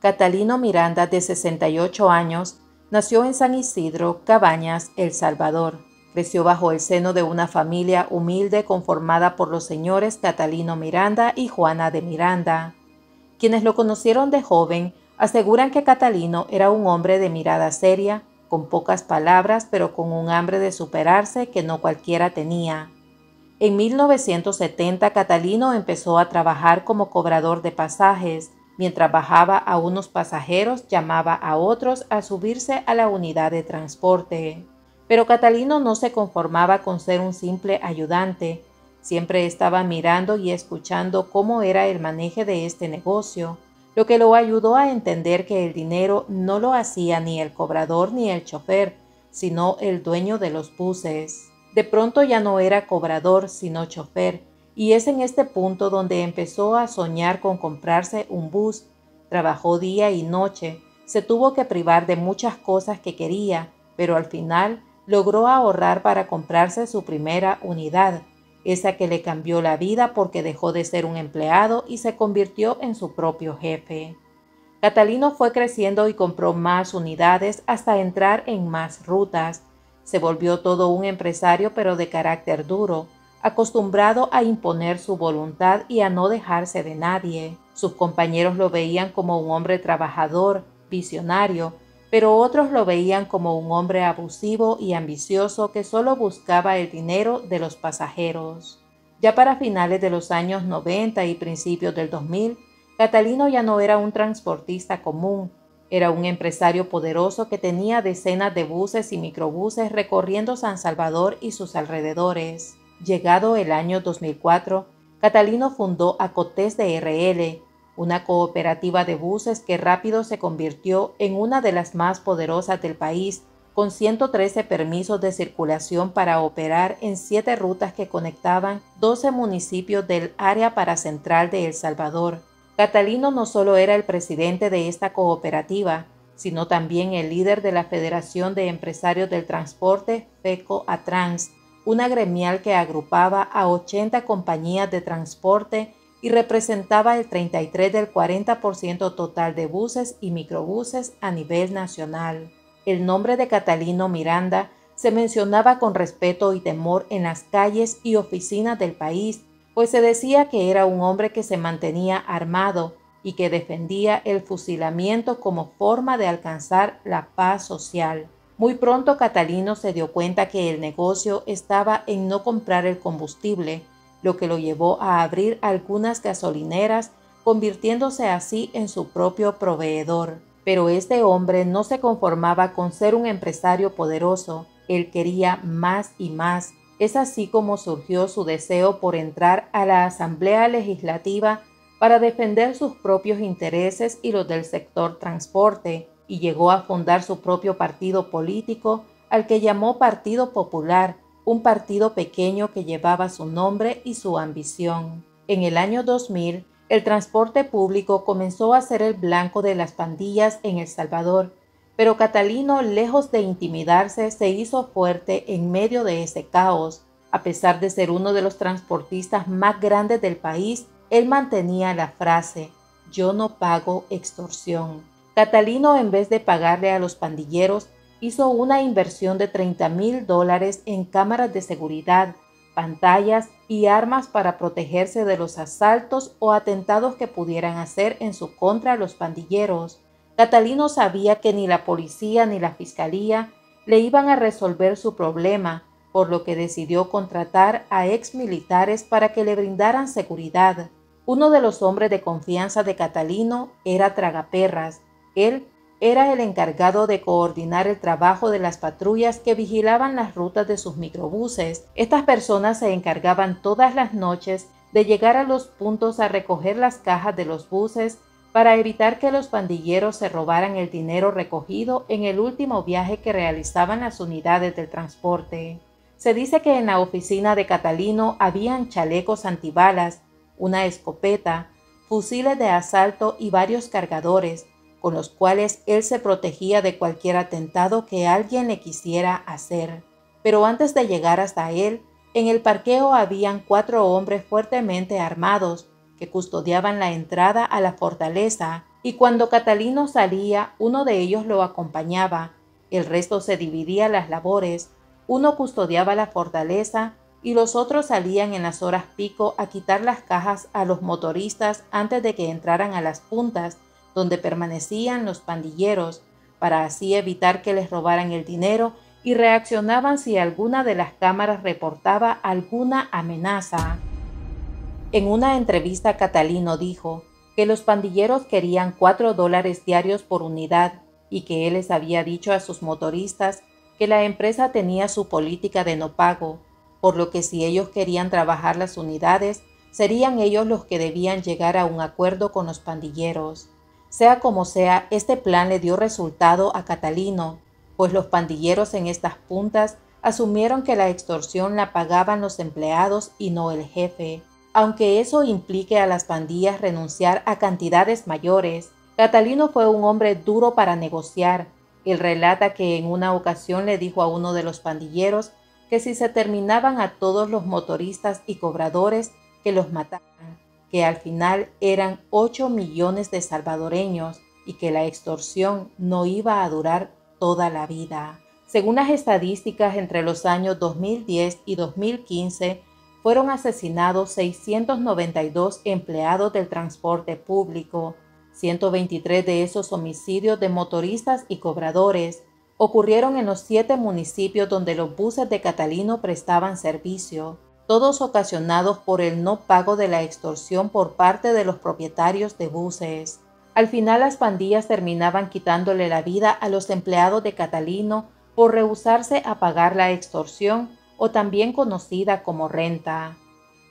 Catalino Miranda, de 68 años, nació en San Isidro, Cabañas, El Salvador. Creció bajo el seno de una familia humilde conformada por los señores Catalino Miranda y Juana de Miranda. Quienes lo conocieron de joven aseguran que Catalino era un hombre de mirada seria, con pocas palabras pero con un hambre de superarse que no cualquiera tenía. En 1970 Catalino empezó a trabajar como cobrador de pasajes. Mientras bajaba a unos pasajeros, llamaba a otros a subirse a la unidad de transporte. Pero Catalino no se conformaba con ser un simple ayudante. Siempre estaba mirando y escuchando cómo era el manejo de este negocio, lo que lo ayudó a entender que el dinero no lo hacía ni el cobrador ni el chofer, sino el dueño de los buses. De pronto ya no era cobrador, sino chofer. Y es en este punto donde empezó a soñar con comprarse un bus. Trabajó día y noche, se tuvo que privar de muchas cosas que quería, pero al final logró ahorrar para comprarse su primera unidad, esa que le cambió la vida porque dejó de ser un empleado y se convirtió en su propio jefe. Catalino fue creciendo y compró más unidades hasta entrar en más rutas. Se volvió todo un empresario, pero de carácter duro, acostumbrado a imponer su voluntad y a no dejarse de nadie. Sus compañeros lo veían como un hombre trabajador, visionario, pero otros lo veían como un hombre abusivo y ambicioso que solo buscaba el dinero de los pasajeros. Ya para finales de los años 90 y principios del 2000, Catalino ya no era un transportista común, era un empresario poderoso que tenía decenas de buses y microbuses recorriendo San Salvador y sus alrededores. Llegado el año 2004, Catalino fundó Acotés DRL, una cooperativa de buses que rápido se convirtió en una de las más poderosas del país, con 113 permisos de circulación para operar en 7 rutas que conectaban 12 municipios del área paracentral de El Salvador. Catalino no solo era el presidente de esta cooperativa, sino también el líder de la Federación de Empresarios del Transporte, FECO-ATRANS, una gremial que agrupaba a 80 compañías de transporte y representaba el 33 del 40% total de buses y microbuses a nivel nacional. El nombre de Catalino Miranda se mencionaba con respeto y temor en las calles y oficinas del país, pues se decía que era un hombre que se mantenía armado y que defendía el fusilamiento como forma de alcanzar la paz social. Muy pronto Catalino se dio cuenta que el negocio estaba en no comprar el combustible, lo que lo llevó a abrir algunas gasolineras, convirtiéndose así en su propio proveedor. Pero este hombre no se conformaba con ser un empresario poderoso, él quería más y más. Es así como surgió su deseo por entrar a la Asamblea Legislativa para defender sus propios intereses y los del sector transporte, y llegó a fundar su propio partido político, al que llamó Partido Popular, un partido pequeño que llevaba su nombre y su ambición. En el año 2000, el transporte público comenzó a ser el blanco de las pandillas en El Salvador, pero Catalino, lejos de intimidarse, se hizo fuerte en medio de ese caos. A pesar de ser uno de los transportistas más grandes del país, él mantenía la frase: "Yo no pago extorsión". Catalino, en vez de pagarle a los pandilleros, hizo una inversión de $30,000 en cámaras de seguridad, pantallas y armas para protegerse de los asaltos o atentados que pudieran hacer en su contra los pandilleros. Catalino sabía que ni la policía ni la fiscalía le iban a resolver su problema, por lo que decidió contratar a exmilitares para que le brindaran seguridad. Uno de los hombres de confianza de Catalino era Tragaperras. Él era el encargado de coordinar el trabajo de las patrullas que vigilaban las rutas de sus microbuses. Estas personas se encargaban todas las noches de llegar a los puntos a recoger las cajas de los buses para evitar que los pandilleros se robaran el dinero recogido en el último viaje que realizaban las unidades del transporte. Se dice que en la oficina de Catalino habían chalecos antibalas, una escopeta, fusiles de asalto y varios cargadores, con los cuales él se protegía de cualquier atentado que alguien le quisiera hacer. Pero antes de llegar hasta él, en el parqueo habían 4 hombres fuertemente armados que custodiaban la entrada a la fortaleza. y cuando Catalino salía, uno de ellos lo acompañaba, el resto se dividía las labores, uno custodiaba la fortaleza y los otros salían en las horas pico a quitar las cajas a los motoristas antes de que entraran a las puntas, donde permanecían los pandilleros, para así evitar que les robaran el dinero, y reaccionaban si alguna de las cámaras reportaba alguna amenaza. En una entrevista, Catalino dijo que los pandilleros querían $4 diarios por unidad y que él les había dicho a sus motoristas que la empresa tenía su política de no pago, por lo que si ellos querían trabajar las unidades, serían ellos los que debían llegar a un acuerdo con los pandilleros. Sea como sea, este plan le dio resultado a Catalino, pues los pandilleros en estas puntas asumieron que la extorsión la pagaban los empleados y no el jefe. Aunque eso implique a las pandillas renunciar a cantidades mayores, Catalino fue un hombre duro para negociar. Él relata que en una ocasión le dijo a uno de los pandilleros que si se terminaban a todos los motoristas y cobradores, que los mataran, que al final eran 8 millones de salvadoreños y que la extorsión no iba a durar toda la vida. Según las estadísticas, entre los años 2010 y 2015, fueron asesinados 692 empleados del transporte público. 123 de esos homicidios de motoristas y cobradores ocurrieron en los 7 municipios donde los buses de Catalino prestaban servicio, todos ocasionados por el no pago de la extorsión por parte de los propietarios de buses. Al final, las pandillas terminaban quitándole la vida a los empleados de Catalino por rehusarse a pagar la extorsión, o también conocida como renta.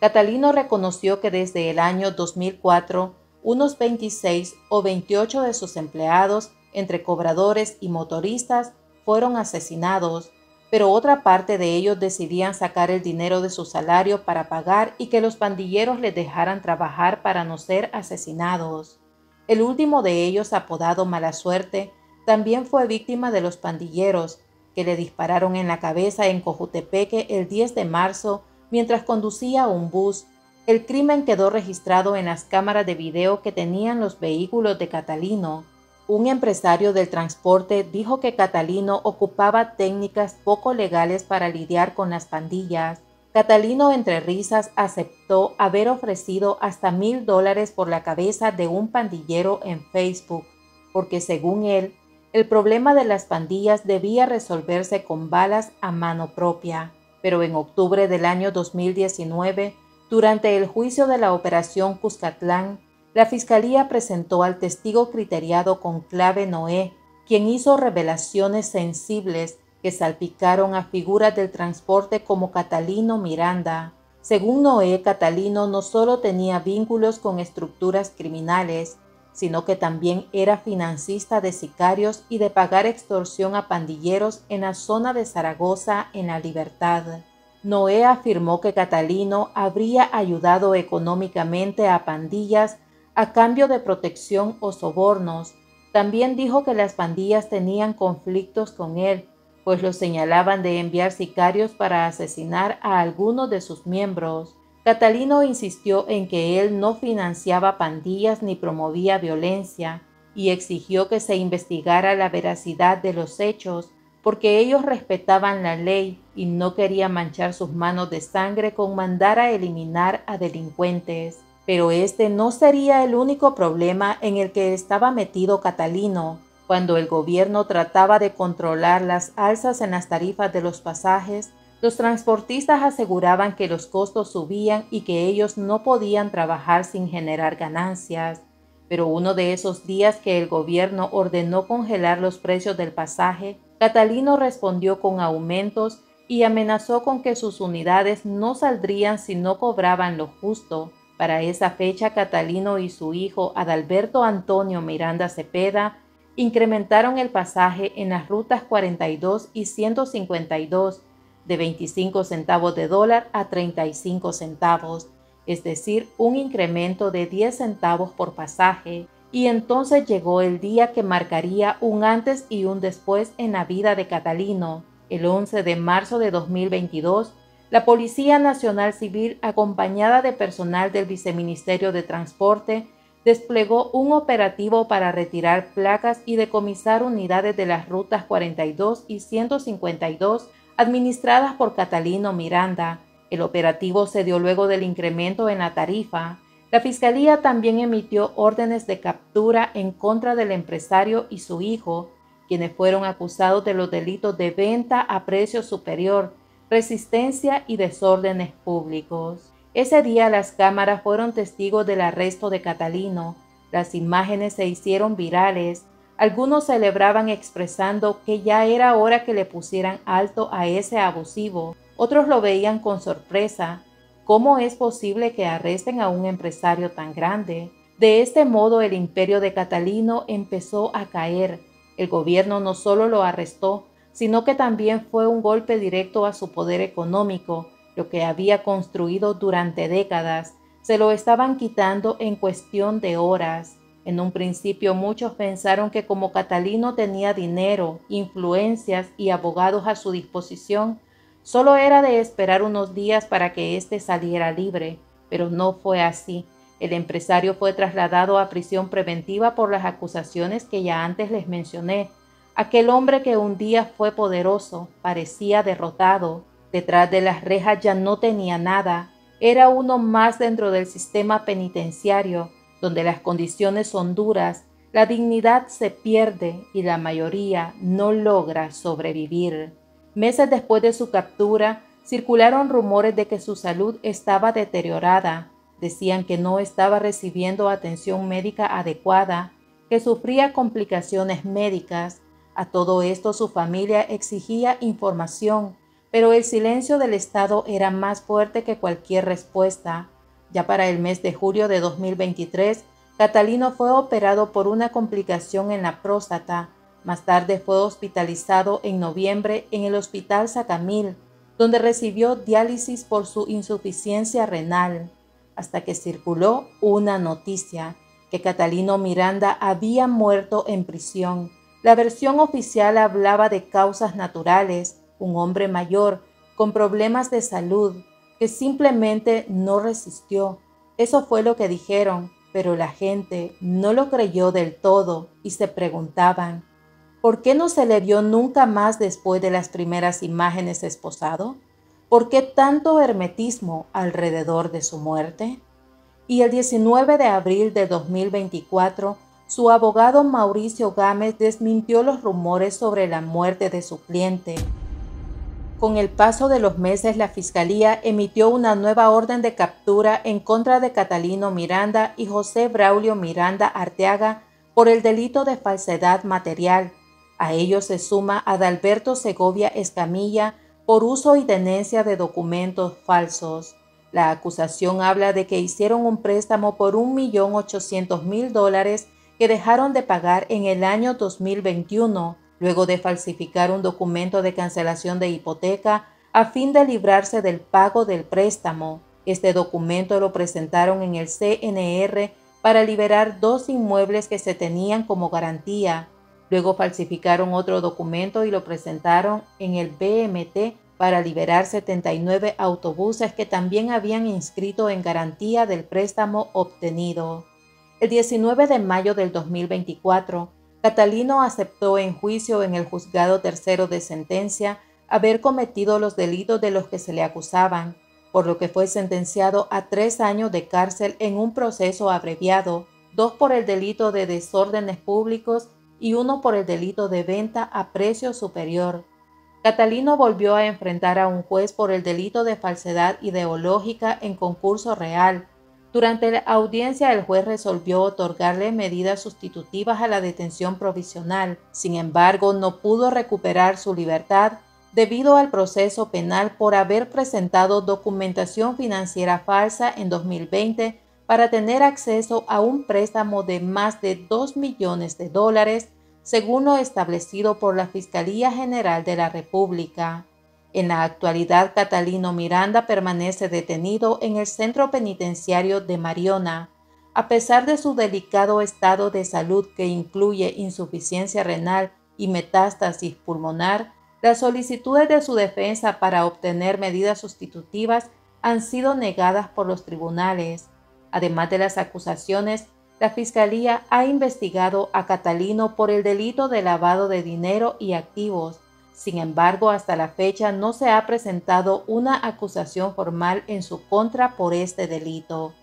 Catalino reconoció que desde el año 2004, unos 26 o 28 de sus empleados, entre cobradores y motoristas, fueron asesinados, pero otra parte de ellos decidían sacar el dinero de su salario para pagar y que los pandilleros les dejaran trabajar para no ser asesinados. El último de ellos, apodado Mala Suerte, también fue víctima de los pandilleros, que le dispararon en la cabeza en Cojutepeque el 10 de marzo mientras conducía un bus. El crimen quedó registrado en las cámaras de video que tenían los vehículos de Catalino. Un empresario del transporte dijo que Catalino ocupaba técnicas poco legales para lidiar con las pandillas. Catalino, entre risas, aceptó haber ofrecido hasta $1,000 por la cabeza de un pandillero en Facebook, porque según él, el problema de las pandillas debía resolverse con balas a mano propia. Pero en octubre del año 2019, durante el juicio de la Operación Cuscatlán, la Fiscalía presentó al testigo criteriado Conclave Noé, quien hizo revelaciones sensibles que salpicaron a figuras del transporte como Catalino Miranda. Según Noé, Catalino no solo tenía vínculos con estructuras criminales, sino que también era financista de sicarios y de pagar extorsión a pandilleros en la zona de Zaragoza en La Libertad. Noé afirmó que Catalino habría ayudado económicamente a pandillas a cambio de protección o sobornos. También dijo que las pandillas tenían conflictos con él, pues lo señalaban de enviar sicarios para asesinar a algunos de sus miembros. Catalino insistió en que él no financiaba pandillas ni promovía violencia y exigió que se investigara la veracidad de los hechos, porque ellos respetaban la ley y no querían manchar sus manos de sangre con mandar a eliminar a delincuentes. Pero este no sería el único problema en el que estaba metido Catalino. Cuando el gobierno trataba de controlar las alzas en las tarifas de los pasajes, los transportistas aseguraban que los costos subían y que ellos no podían trabajar sin generar ganancias. Pero uno de esos días que el gobierno ordenó congelar los precios del pasaje, Catalino respondió con aumentos y amenazó con que sus unidades no saldrían si no cobraban lo justo. Para esa fecha, Catalino y su hijo Adalberto Antonio Miranda Cepeda incrementaron el pasaje en las rutas 42 y 152 de 25 centavos de dólar a 35 centavos, es decir, un incremento de 10 centavos por pasaje. Y entonces llegó el día que marcaría un antes y un después en la vida de Catalino. El 11 de marzo de 2022, la Policía Nacional Civil, acompañada de personal del Viceministerio de Transporte, desplegó un operativo para retirar placas y decomisar unidades de las rutas 42 y 152 administradas por Catalino Miranda. El operativo se dio luego del incremento en la tarifa. La Fiscalía también emitió órdenes de captura en contra del empresario y su hijo, quienes fueron acusados de los delitos de venta a precio superior, resistencia y desórdenes públicos. Ese día las cámaras fueron testigos del arresto de Catalino. Las imágenes se hicieron virales. Algunos celebraban expresando que ya era hora que le pusieran alto a ese abusivo. Otros lo veían con sorpresa. ¿Cómo es posible que arresten a un empresario tan grande? De este modo el imperio de Catalino empezó a caer. El gobierno no solo lo arrestó, sino que también fue un golpe directo a su poder económico. Lo que había construido durante décadas se lo estaban quitando en cuestión de horas. En un principio muchos pensaron que como Catalino tenía dinero, influencias y abogados a su disposición, solo era de esperar unos días para que éste saliera libre, pero no fue así. El empresario fue trasladado a prisión preventiva por las acusaciones que ya antes les mencioné. Aquel hombre que un día fue poderoso, parecía derrotado. Detrás de las rejas ya no tenía nada. Era uno más dentro del sistema penitenciario, donde las condiciones son duras, la dignidad se pierde y la mayoría no logra sobrevivir. Meses después de su captura, circularon rumores de que su salud estaba deteriorada. Decían que no estaba recibiendo atención médica adecuada, que sufría complicaciones médicas. A todo esto su familia exigía información, pero el silencio del Estado era más fuerte que cualquier respuesta. Ya para el mes de julio de 2023, Catalino fue operado por una complicación en la próstata. Más tarde fue hospitalizado en noviembre en el Hospital Sacamil, donde recibió diálisis por su insuficiencia renal, hasta que circuló una noticia que Catalino Miranda había muerto en prisión. La versión oficial hablaba de causas naturales, un hombre mayor con problemas de salud que simplemente no resistió. Eso fue lo que dijeron, pero la gente no lo creyó del todo y se preguntaban, ¿por qué no se le vio nunca más después de las primeras imágenes esposado? ¿Por qué tanto hermetismo alrededor de su muerte? Y el 19 de abril de 2024, su abogado Mauricio Gámez desmintió los rumores sobre la muerte de su cliente. Con el paso de los meses, la Fiscalía emitió una nueva orden de captura en contra de Catalino Miranda y José Braulio Miranda Arteaga por el delito de falsedad material. A ello se suma Adalberto Segovia Escamilla por uso y tenencia de documentos falsos. La acusación habla de que hicieron un préstamo por $1.800.000 que dejaron de pagar en el año 2021, luego de falsificar un documento de cancelación de hipoteca a fin de librarse del pago del préstamo. Este documento lo presentaron en el CNR para liberar 2 inmuebles que se tenían como garantía. Luego falsificaron otro documento y lo presentaron en el BMT para liberar 79 autobuses que también habían inscrito en garantía del préstamo obtenido. El 19 de mayo del 2024, Catalino aceptó en juicio en el Juzgado Tercero de Sentencia haber cometido los delitos de los que se le acusaban, por lo que fue sentenciado a 3 años de cárcel en un proceso abreviado, 2 por el delito de desórdenes públicos y 1 por el delito de venta a precio superior. Catalino volvió a enfrentar a un juez por el delito de falsedad ideológica en concurso real. Durante la audiencia, el juez resolvió otorgarle medidas sustitutivas a la detención provisional. Sin embargo, no pudo recuperar su libertad debido al proceso penal por haber presentado documentación financiera falsa en 2020 para tener acceso a un préstamo de más de $2 millones, según lo establecido por la Fiscalía General de la República. En la actualidad, Catalino Miranda permanece detenido en el centro penitenciario de Mariona. A pesar de su delicado estado de salud que incluye insuficiencia renal y metástasis pulmonar, las solicitudes de su defensa para obtener medidas sustitutivas han sido negadas por los tribunales. Además de las acusaciones, La Fiscalía ha investigado a Catalino por el delito de lavado de dinero y activos. Sin embargo, hasta la fecha no se ha presentado una acusación formal en su contra por este delito.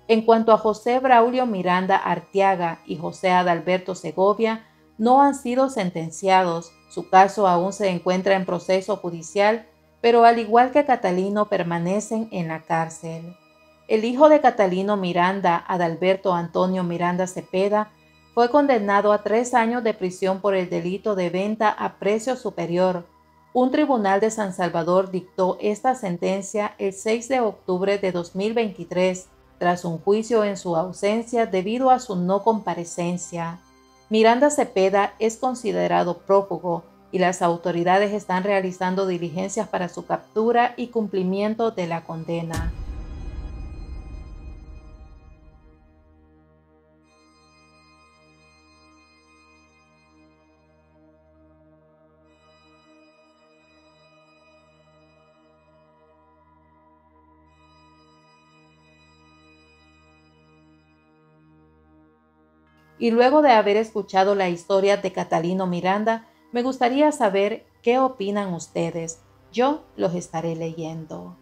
En cuanto a José Braulio Miranda Arteaga y José Adalberto Segovia, no han sido sentenciados. Su caso aún se encuentra en proceso judicial, pero al igual que Catalino permanecen en la cárcel. El hijo de Catalino Miranda, Adalberto Antonio Miranda Cepeda, fue condenado a 3 años de prisión por el delito de venta a precio superior. Un tribunal de San Salvador dictó esta sentencia el 6 de octubre de 2023, tras un juicio en su ausencia debido a su no comparecencia. Miranda Cepeda es considerado prófugo y las autoridades están realizando diligencias para su captura y cumplimiento de la condena. Y luego de haber escuchado la historia de Catalino Miranda, me gustaría saber qué opinan ustedes. Yo los estaré leyendo.